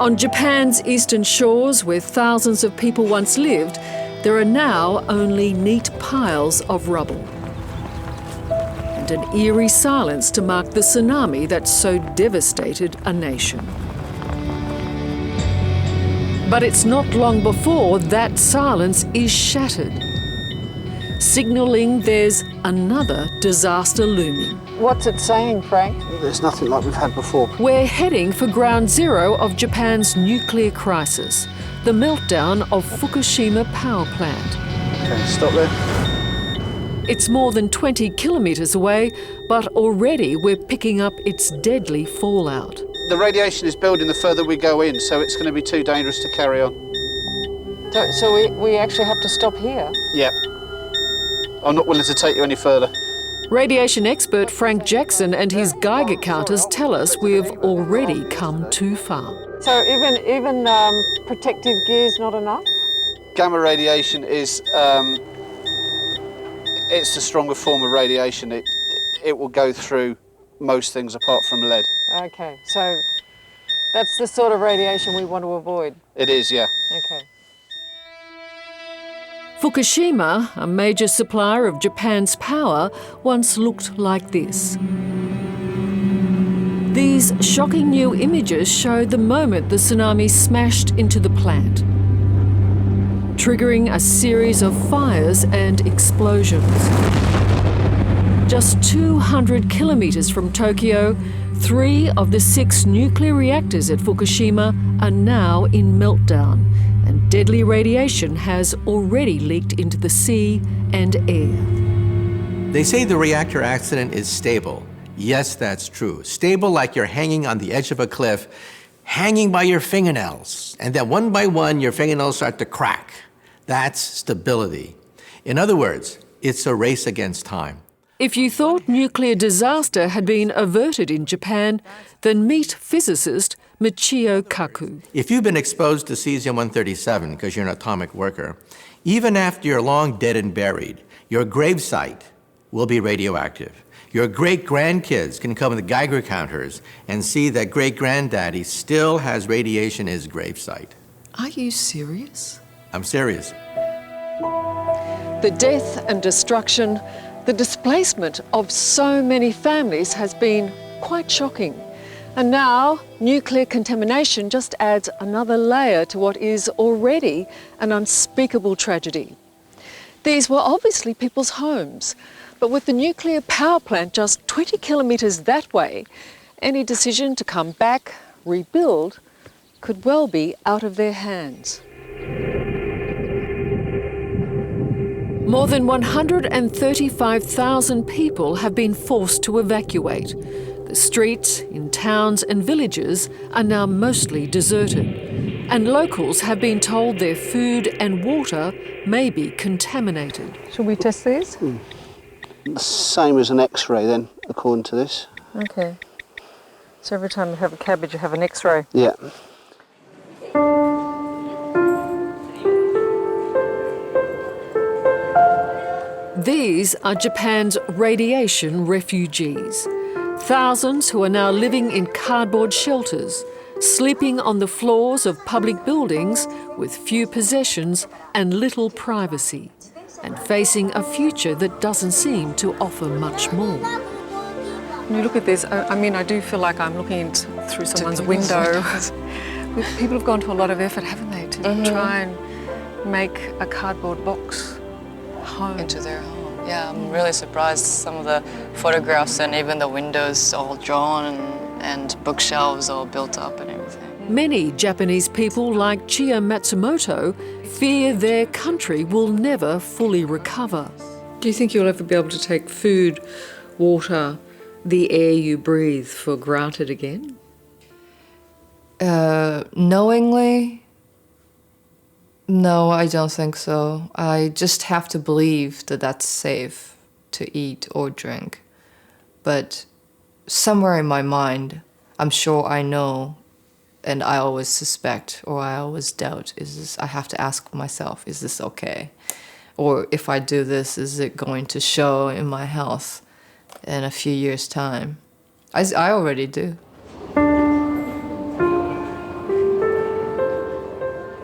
On Japan's eastern shores, where thousands of people once lived, there are now only neat piles of rubble. And an eerie silence to mark the tsunami that so devastated a nation. But it's not long before that silence is shattered, signalling there's another disaster looming. What's it saying, Frank? There's nothing like we've had before. We're heading for ground zero of Japan's nuclear crisis, the meltdown of Fukushima power plant. Okay, stop there. It's more than 20 kilometres away, but already we're picking up its deadly fallout. The radiation is building the further we go in, so it's going to be too dangerous to carry on. So we actually have to stop here? Yeah. I'm not willing to take you any further. Radiation expert Frank Jackson and his Geiger counters tell us we've already come too far. So even protective gear's not enough? Gamma radiation is it's a stronger form of radiation. It will go through most things apart from lead. Okay, so that's the sort of radiation we want to avoid? It is, yeah. Okay. Fukushima, a major supplier of Japan's power, once looked like this. These shocking new images show the moment the tsunami smashed into the plant, triggering a series of fires and explosions. Just 200 kilometres from Tokyo, 3 of the 6 nuclear reactors at Fukushima are now in meltdown, and deadly radiation has already leaked into the sea and air. They say the reactor accident is stable. Yes, that's true. Stable like you're hanging on the edge of a cliff, hanging by your fingernails, and then one by one your fingernails start to crack. That's stability. In other words, it's a race against time. If you thought nuclear disaster had been averted in Japan, then meet physicist Michio Kaku. If you've been exposed to cesium-137 because you're an atomic worker, even after you're long dead and buried, your gravesite will be radioactive. Your great-grandkids can come with Geiger counters and see that great-granddaddy still has radiation in his gravesite. Are you serious? I'm serious. The death and destruction, the displacement of so many families has been quite shocking. And now, nuclear contamination just adds another layer to what is already an unspeakable tragedy. These were obviously people's homes, but with the nuclear power plant just 20 kilometres that way, any decision to come back, rebuild, could well be out of their hands. More than 135,000 people have been forced to evacuate. The streets in towns and villages are now mostly deserted, and locals have been told their food and water may be contaminated. Should we test these? Same as an X-ray then, according to this. Okay. So every time you have a cabbage, you have an X-ray? Yeah. These are Japan's radiation refugees. Thousands who are now living in cardboard shelters, sleeping on the floors of public buildings with few possessions and little privacy, and facing a future that doesn't seem to offer much more. When you look at this, I mean, I do feel like I'm looking through someone's window. People have gone to a lot of effort, haven't they, to try and make a cardboard box home. Into their home. Yeah, I'm really surprised. Some of the photographs and even the windows all drawn and bookshelves all built up and everything. Many Japanese people like Chia Matsumoto fear their country will never fully recover. Do you think you'll ever be able to take food, water, the air you breathe for granted again? Knowingly, no, I don't think so. I just have to believe that that's safe to eat or drink. But somewhere in my mind, I'm sure I know, and I always suspect or I always doubt, I have to ask myself, is this okay? Or if I do this, is it going to show in my health in a few years' time? I already do.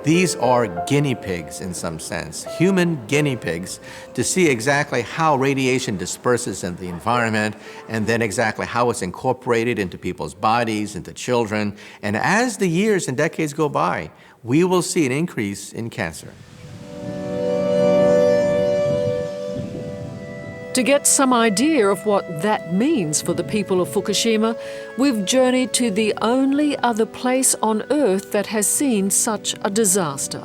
These are guinea pigs in some sense, human guinea pigs, to see exactly how radiation disperses in the environment and then exactly how it's incorporated into people's bodies, into children. And as the years and decades go by, we will see an increase in cancer. To get some idea of what that means for the people of Fukushima, we've journeyed to the only other place on Earth that has seen such a disaster,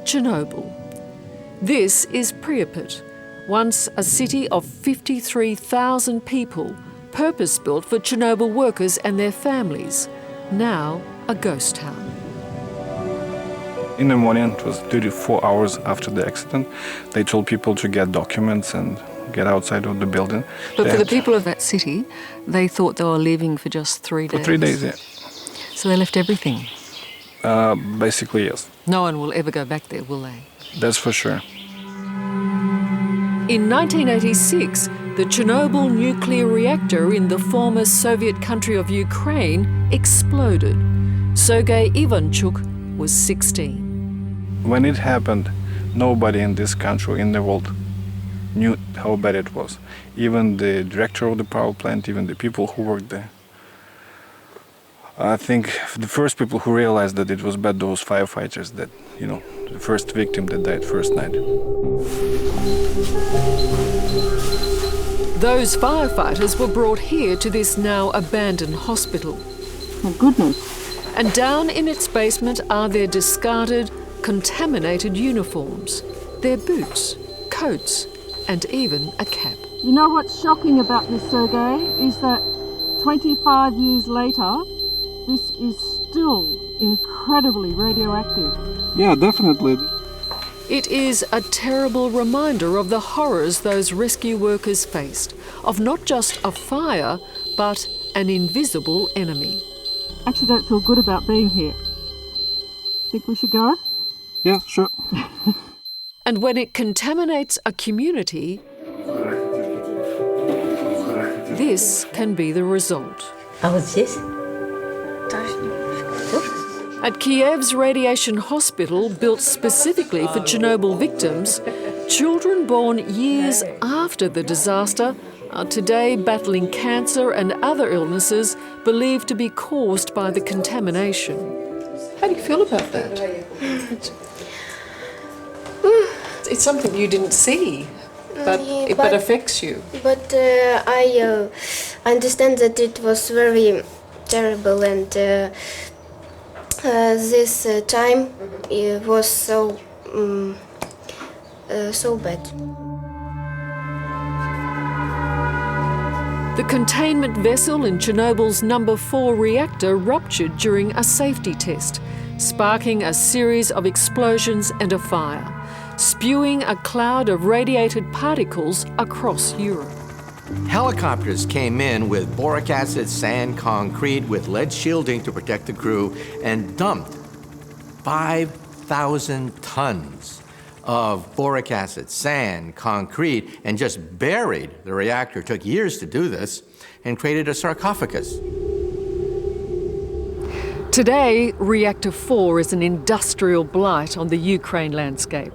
Chernobyl. This is Pripyat, once a city of 53,000 people, purpose-built for Chernobyl workers and their families, now a ghost town. In the morning, it was 34 hours after the accident, they told people to get documents and get outside of the building. But for the people of that city, they thought they were leaving for just 3 days. For 3 days, yeah. So they left everything. Basically, yes. No one will ever go back there, will they? That's for sure. In 1986, the Chernobyl nuclear reactor in the former Soviet country of Ukraine exploded. Sergei Ivanchuk was 16. When it happened, nobody in this country, in the world, knew how bad it was. Even the director of the power plant, even the people who worked there. I think the first people who realized that it was bad, those firefighters that, you know, the first victim that died first night. Those firefighters were brought here to this now abandoned hospital. My goodness. And down in its basement are their discarded, contaminated uniforms, their boots, coats, and even a cap. You know what's shocking about this, Sergei, is that 25 years later, this is still incredibly radioactive. Yeah, definitely. It is a terrible reminder of the horrors those rescue workers faced, of not just a fire, but an invisible enemy. Actually don't feel good about being here. Think we should go? Yeah, sure. And when it contaminates a community, this can be the result. At Kiev's radiation hospital, built specifically for Chernobyl victims, children born years after the disaster are today battling cancer and other illnesses believed to be caused by the contamination. How do you feel about that? It's something you didn't see, but it affects you. But I understand that it was very terrible, and this time it was so bad. The containment vessel in Chernobyl's number 4 reactor ruptured during a safety test, sparking a series of explosions and a fire, spewing a cloud of radiated particles across Europe. Helicopters came in with boric acid, sand, concrete with lead shielding to protect the crew and dumped 5,000 tons of boric acid, sand, concrete, and just buried the reactor. It took years to do this and created a sarcophagus. Today, Reactor 4 is an industrial blight on the Ukraine landscape.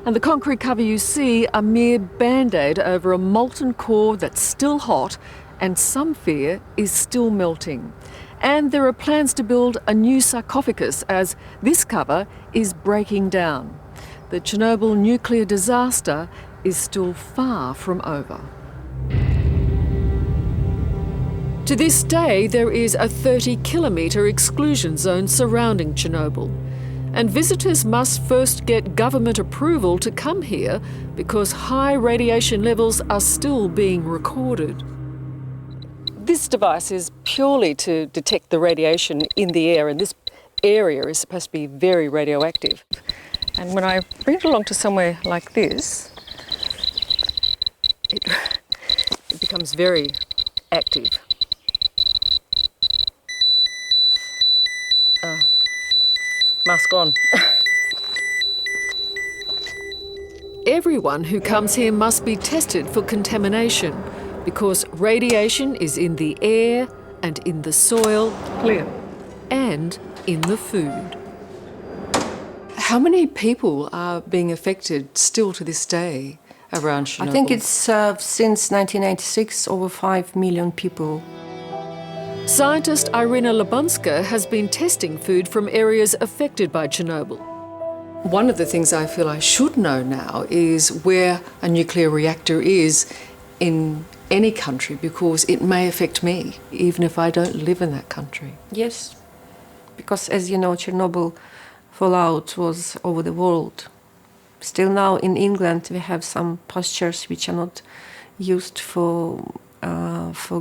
And the concrete cover you see a mere band-aid over a molten core that's still hot and some fear is still melting. And there are plans to build a new sarcophagus as this cover is breaking down. The Chernobyl nuclear disaster is still far from over. To this day, there is a 30-kilometre exclusion zone surrounding Chernobyl. And visitors must first get government approval to come here because high radiation levels are still being recorded. This device is purely to detect the radiation in the air, and this area is supposed to be very radioactive. And when I bring it along to somewhere like this, it becomes very active. Mask on. Everyone who comes here must be tested for contamination because radiation is in the air and in the soil Clear. and in the food. How many people are being affected still to this day around Chernobyl? I think it's since 1996 over 5 million people. Scientist Irina Lebunska has been testing food from areas affected by Chernobyl. One of the things I feel I should know now is where a nuclear reactor is in any country, because it may affect me, even if I don't live in that country. Yes, because as you know, Chernobyl fallout was over the world. Still now in England we have some pastures which are not used for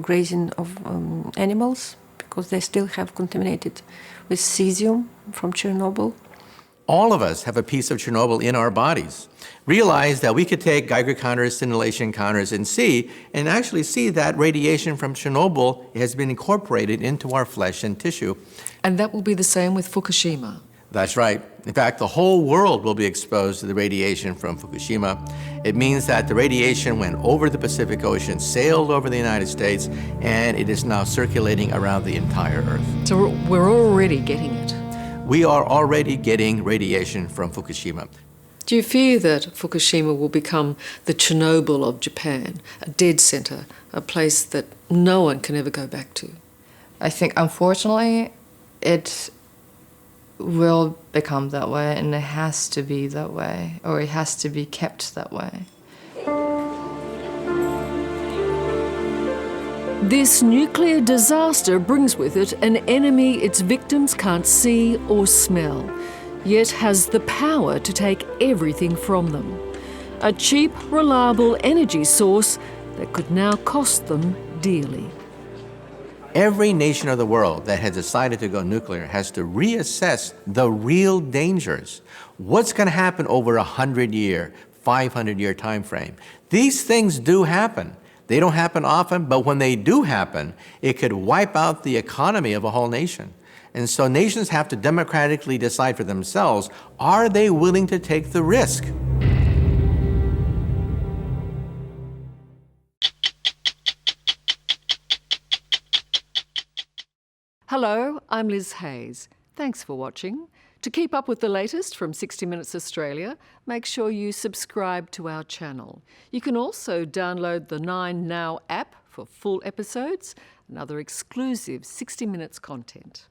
grazing of animals, because they still have contaminated with cesium from Chernobyl. All of us have a piece of Chernobyl in our bodies. Realize that we could take Geiger counters, scintillation counters, and actually see that radiation from Chernobyl has been incorporated into our flesh and tissue. And that will be the same with Fukushima. That's right. In fact, the whole world will be exposed to the radiation from Fukushima. It means that the radiation went over the Pacific Ocean, sailed over the United States, and it is now circulating around the entire Earth. So we're already getting it. We are already getting radiation from Fukushima. Do you fear that Fukushima will become the Chernobyl of Japan, a dead centre, a place that no one can ever go back to? I think, unfortunately, it will become that way, and it has to be that way, or it has to be kept that way. This nuclear disaster brings with it an enemy its victims can't see or smell, yet has the power to take everything from them. A cheap, reliable energy source that could now cost them dearly. Every nation of the world that has decided to go nuclear has to reassess the real dangers. What's going to happen over a 100-year, 500-year time frame? These things do happen. They don't happen often, but when they do happen, it could wipe out the economy of a whole nation. And so nations have to democratically decide for themselves, are they willing to take the risk? Hello, I'm Liz Hayes. Thanks for watching. To keep up with the latest from 60 Minutes Australia, make sure you subscribe to our channel. You can also download the 9Now app for full episodes and other exclusive 60 Minutes content.